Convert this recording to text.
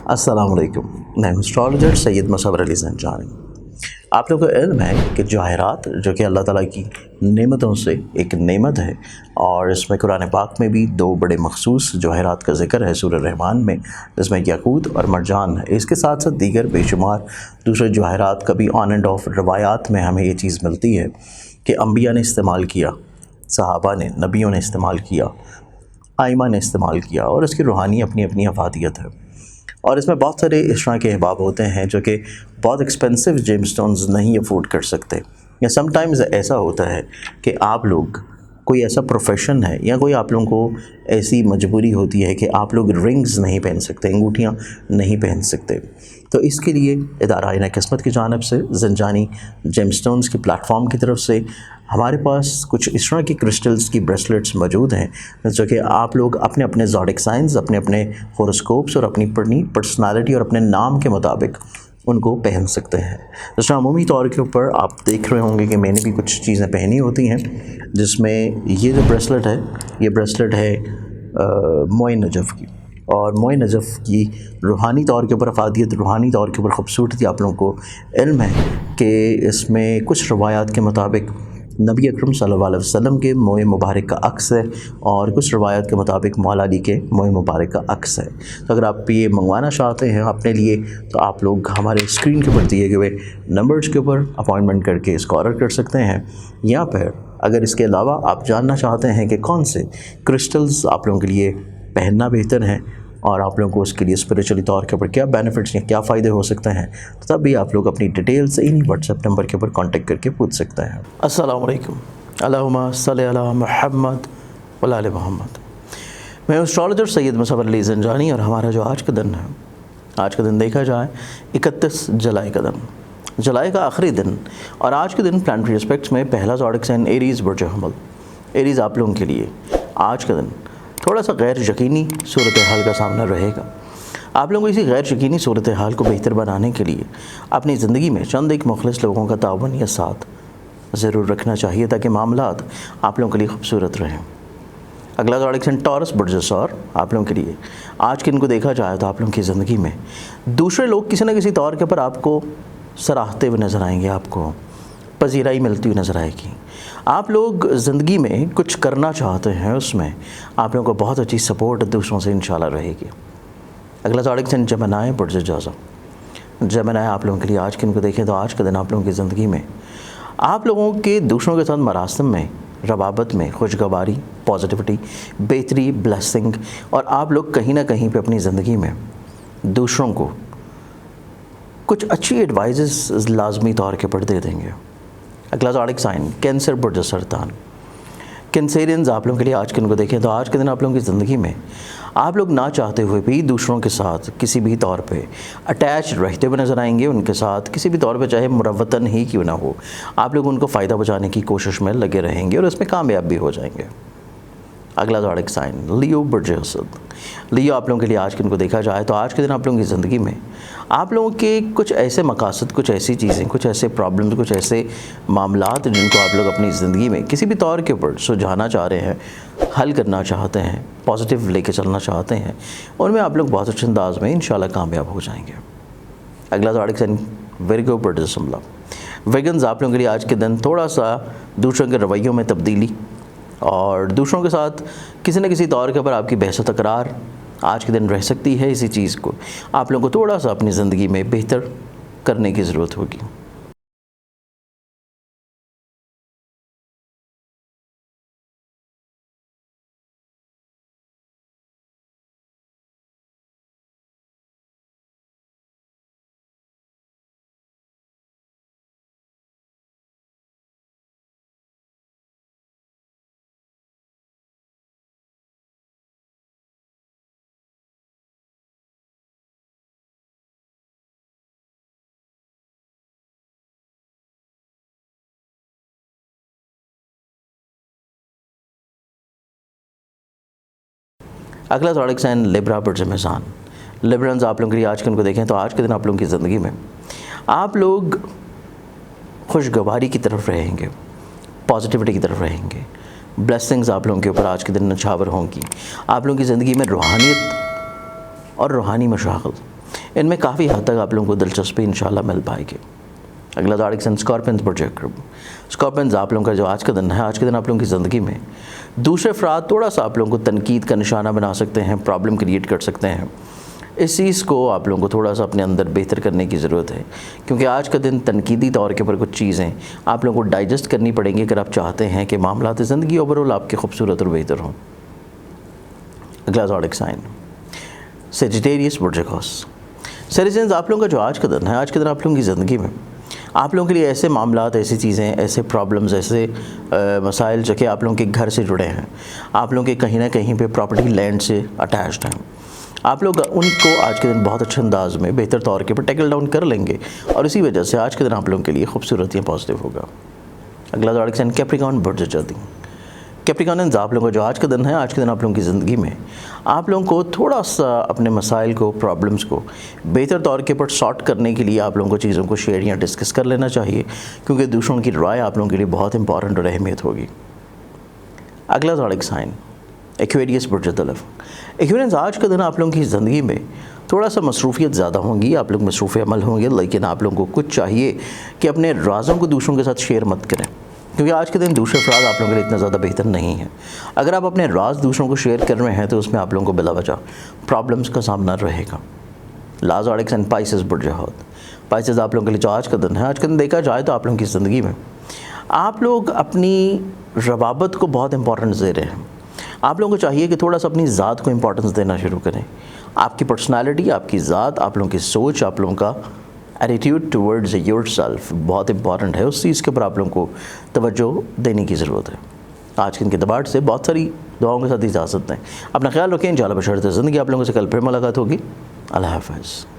अस्सलाम वालेकुम। मैं एस्ट्रोलॉजर सैयद मुसव्वर अली ज़ंजानी। आप लोगों को इल्म है कि जवाहरात जो कि अल्लाह ताला की नेमतों से एक नेमत है, और इसमें कुरान पाक में भी दो बड़े मखसूस जवाहरात का ज़िक्र है सूरह रहमान में, जिसमें याकूत और मरजान है। इसके साथ साथ दीगर बेशुमार दूसरे जवाहरात का भी ऑन एंड ऑफ रवायात में हमें ये चीज़ मिलती है कि अम्बिया ने इस्तेमाल किया, सहाबा ने, नबियों ने इस्तेमाल किया, आइमा ने इस्तेमाल किया, और इसकी रूहानी अपनी अपनी अफादियत है। और इसमें बहुत सारे इस तरह के अहबाब होते हैं जो कि बहुत एक्सपेंसिव जेमस्टोन्स नहीं अफोर्ड कर सकते, या समटाइम्स ऐसा होता है कि आप लोग कोई ऐसा प्रोफेशन है या कोई आप लोगों को ऐसी मजबूरी होती है कि आप लोग रिंग्स नहीं पहन सकते, अंगूठियाँ नहीं पहन सकते। तो इसके लिए इदारा आईना किस्मत की जानिब से ज़ंजानी जेमस्टोन्स के प्लेटफॉर्म की तरफ से हमारे पास कुछ इस तरह की क्रिस्टल्स की ब्रेसलेट्स मौजूद हैं जो कि आप लोग अपने अपने ज़ोडिक साइंस, अपने अपने होरोस्कोप्स और अपनी पर्सनालिटी और अपने नाम के मुताबिक उनको पहन सकते हैं। जैसे अमूमी तौर के ऊपर आप देख रहे होंगे कि मैंने भी कुछ चीज़ें पहनी होती हैं, जिसमें ये जो ब्रेसलेट है, ये ब्रेसलेट है मोए नजफ़ की। और मोए नजफ़ की रूहानी तौर के ऊपर अफादियत, रूहानी तौर के ऊपर ख़ूबसूरती आप लोगों को इल्म है कि इसमें कुछ रवायात के मुताबिक नबी अकरम सल्लल्लाहु अलैहि वसल्लम के मोए मुबारक का अक्स है, और कुछ रवायत के मुताबिक मौला अली के मोए मुबारक का अक्स है। तो अगर आप ये मंगवाना चाहते हैं अपने लिए, तो आप लोग हमारे स्क्रीन के ऊपर दिए गए नंबर्स के ऊपर अपॉइंटमेंट करके इसको ऑर्डर कर सकते हैं। या फिर अगर इसके अलावा आप जानना चाहते हैं कि कौन से क्रिस्टल्स आप लोगों के लिए पहनना बेहतर है और आप लोगों को उसके लिए स्पिरिचुअली तौर के ऊपर क्या बेनिफिट्स या क्या फ़ायदे हो सकते हैं, तो तब भी आप लोग अपनी डिटेल्स इन्हीं व्हाट्सएप नंबर के ऊपर कांटेक्ट करके पूछ सकते हैं। अस्सलाम वालेकुम। अल्लाहुम्मा सल्ली अला मुहम्मद व आले मोहम्मद। मैं एस्ट्रोलॉजर सैयद मुसव्वर अली ज़ंजानी, और हमारा जो आज का दिन है, आज का दिन देखा जाए 31 जुलाई का दिन, जुलाई का आखिरी दिन, और आज के दिन प्लानिटरी एस्पेक्ट्स में पहला ज़ोडिक साइन एरीज़ बुर्ज हमल। एरीज़ आप लोगों के लिए आज का दिन थोड़ा सा गैर यकीनी सूरत हाल का सामना रहेगा। आप लोगों को इसी गैर यकीनी सूरत हाल को बेहतर बनाने के लिए अपनी ज़िंदगी में चंद एक मुखलिस लोगों का ताउन या साथ ज़रूर रखना चाहिए, ताकि मामलात आप लोगों के लिए खूबसूरत रहें। अगला ज़ोडिक साइन टॉरस बुर्ज, और आप लोगों के लिए आज के दिन को देखा जाए तो आप लोगों की ज़िंदगी में दूसरे लोग किसी न किसी तौर के ऊपर आपको सराहते हुए नज़र आएंगे, आपको पजीराई मिलती हुई नज़र आएगी। आप लोग ज़िंदगी में कुछ करना चाहते हैं, उसमें आप लोगों को बहुत अच्छी सपोर्ट दूसरों से इंशाल्लाह रहेगी। अगला ज़ोडिक साइन जेमिनी बुर्ज जौज़ा। जेमिनी आप लोगों के लिए आज के दिन को देखें तो आज का दिन आप लोगों की ज़िंदगी में आप लोगों के दूसरों के साथ मरासिम में, रवाबत में खुशगवारी, पॉजिटिविटी, बेहतरी, ब्लेसिंग, और आप लोग कहीं ना कहीं पे अपनी ज़िंदगी में दूसरों को कुछ अच्छी एडवाइज़ लाजमी तौर के ऊपर दे देंगे। अगला ज़ोडिक साइन कैंसर बुर्ज सरतान। कैंसेरियंस आप लोगों के लिए आज के दिन को देखें तो आज के दिन आप लोगों की ज़िंदगी में आप लोग ना चाहते हुए भी दूसरों के साथ किसी भी तौर पे अटैच रहते हुए नज़र आएंगे। उनके साथ किसी भी तौर पे, चाहे मुरव्वतन ही क्यों ना हो, आप लोग उनको फ़ायदा पहुँचाने की कोशिश में लगे रहेंगे और इसमें कामयाब भी हो जाएंगे। अगला ज़ोडिक साइन लियो बुर्ज असद। लियो आप लोगों के लिए आज के दिन को देखा जाए तो आज के दिन आप लोगों की ज़िंदगी में आप लोगों के कुछ ऐसे मकासद, कुछ ऐसी चीज़ें, कुछ ऐसे प्रॉब्लम्स, कुछ ऐसे मामलात जिनको आप लोग अपनी ज़िंदगी में किसी भी तौर के ऊपर सुलझाना चाह रहे हैं, हल करना चाहते हैं, पॉजिटिव लेके चलना चाहते हैं, उनमें आप लोग बहुत अच्छे अंदाज में इंशाल्लाह कामयाब हो जाएंगे। अगला ज़ोडिक साइन विर्गो बुर्ज शिमला। विगन्स आप लोगों के लिए आज के दिन थोड़ा सा दूसरों के रवैयों में तब्दीली और दूसरों के साथ किसी न किसी तौर के ऊपर आपकी बहस तकरार आज के दिन रह सकती है। इसी चीज़ को आप लोगों को थोड़ा सा अपनी ज़िंदगी में बेहतर करने की ज़रूरत होगी। अगला ज़ोडिक साइन लिब्रा बुर्ज मेज़ान। लिब्रन्स आप लोगों के लिए आज के दिन को देखें तो आज के दिन आप लोगों की ज़िंदगी में आप लोग खुशगवारी की तरफ रहेंगे, पॉजिटिविटी की तरफ रहेंगे, ब्लेसिंग्स आप लोगों के ऊपर आज के दिन नछावर होंगी। आप लोगों की ज़िंदगी में रूहानियत और रूहानी मशागल, इनमें काफ़ी हद तक आप लोगों को दिलचस्पी इंशाल्लाह मिल पाएगी। अगला तारीख सन स्कॉर्पियंस प्रोजेक्ट ग्रुप। स्कॉर्पियंस आप लोगों का जो आज का दिन है, आज के दिन आप लोगों की ज़िंदगी में दूसरे अफराद थोड़ा सा आप लोगों को तनकीद का निशाना बना सकते हैं, प्रॉब्लम क्रिएट कर सकते हैं। इस चीज़ को आप लोगों को थोड़ा सा अपने अंदर बेहतर करने की ज़रूरत है, क्योंकि आज का दिन तनकीदी तौर के ऊपर कुछ चीज़ें आप लोगों को डाइजेस्ट करनी पड़ेंगी अगर आप चाहते हैं कि मामलात ज़िंदगी ओवरऑल आपके खूबसूरत और बेहतर हों। अगला ज़ोडिक साइन सेजिटेरियस बुर्जखौस। सेजिटेरियस आप लोगों का जो आज का दिन है, आज के दिन आप लोगों की ज़िंदगी में आप लोगों के लिए ऐसे मामलात, ऐसी चीज़ें, ऐसे प्रॉब्लम्स, ऐसे मसाइल जो कि आप लोगों के घर से जुड़े हैं, आप लोगों के कहीं ना कहीं पे प्रॉपर्टी लैंड से अटैच्ड हैं, आप लोग उनको आज के दिन बहुत अच्छे अंदाज में बेहतर तौर के पर टैकल डाउन कर लेंगे और इसी वजह से आज के दिन आप लोगों के लिए खूबसूरत या पॉजिटिव होगा। अगला ज़ोडिक साइन कैप्रिकॉर्न बुर्ज जल्दी। कैप्रिकॉर्नियंस आप लोगों का जो आज का दिन है, आज के दिन आप लोगों की ज़िंदगी में आप लोगों को थोड़ा सा अपने मसाइल को, प्रॉब्लम्स को बेहतर तौर के ऊपर सॉर्ट करने के लिए आप लोगों को चीज़ों को शेयर या डिस्कस कर लेना चाहिए, क्योंकि दूसरों की राय आप लोगों के लिए बहुत इंपॉर्टेंट और अहमियत होगी। अगला ज़ोडिक साइन एक्वेरियस बुर्ज तलफ। एक्वेरियंस आज का दिन आप लोगों की ज़िंदगी में थोड़ा सा मसरूफ़ियत ज़्यादा होंगी, आप लोग मसरूफ़ अमल होंगे, लेकिन आप लोगों को कुछ चाहिए कि अपने राज़ों को दूसरों के साथ शेयर मत करें, क्योंकि आज के दिन दूसरे अफराद आप लोगों के लिए इतना ज़्यादा बेहतर नहीं है। अगर आप अपने राज दूसरों को शेयर कर रहे हैं तो उसमें आप लोगों को बिला वजह प्रॉब्लम्स का सामना रहेगा। ज़ोडिक साइन पाइसेस बुर्ज हौत। पाइसेस आप लोगों के लिए जो आज का दिन है, आज का दिन देखा जाए तो आप लोगों की ज़िंदगी में आप लोग अपनी रवाबत को बहुत इंपॉर्टेंस दे रहे हैं। आप लोगों को चाहिए कि थोड़ा सा अपनी ज़ात को इंपॉर्टेंस देना शुरू करें। आपकी पर्सनालिटी, आपकी ज़ात, आप लोगों की सोच, आप लोगों का एटीट्यूड टुवर्ड्स योरसेल्फ बहुत इंपॉर्टेंट है। उस चीज़ के ऊपर आप लोगों को तवज्जो देने की ज़रूरत है। आज के दिन के दबाव से बहुत सारी दुआओं के साथ इजाज़त दें। अपना ख्याल रखें। इंशाअल्लाह बशर्ते ज़िंदगी आप लोगों से कल फिर मुलाकात होगी। अल्लाह हाफ़िज़।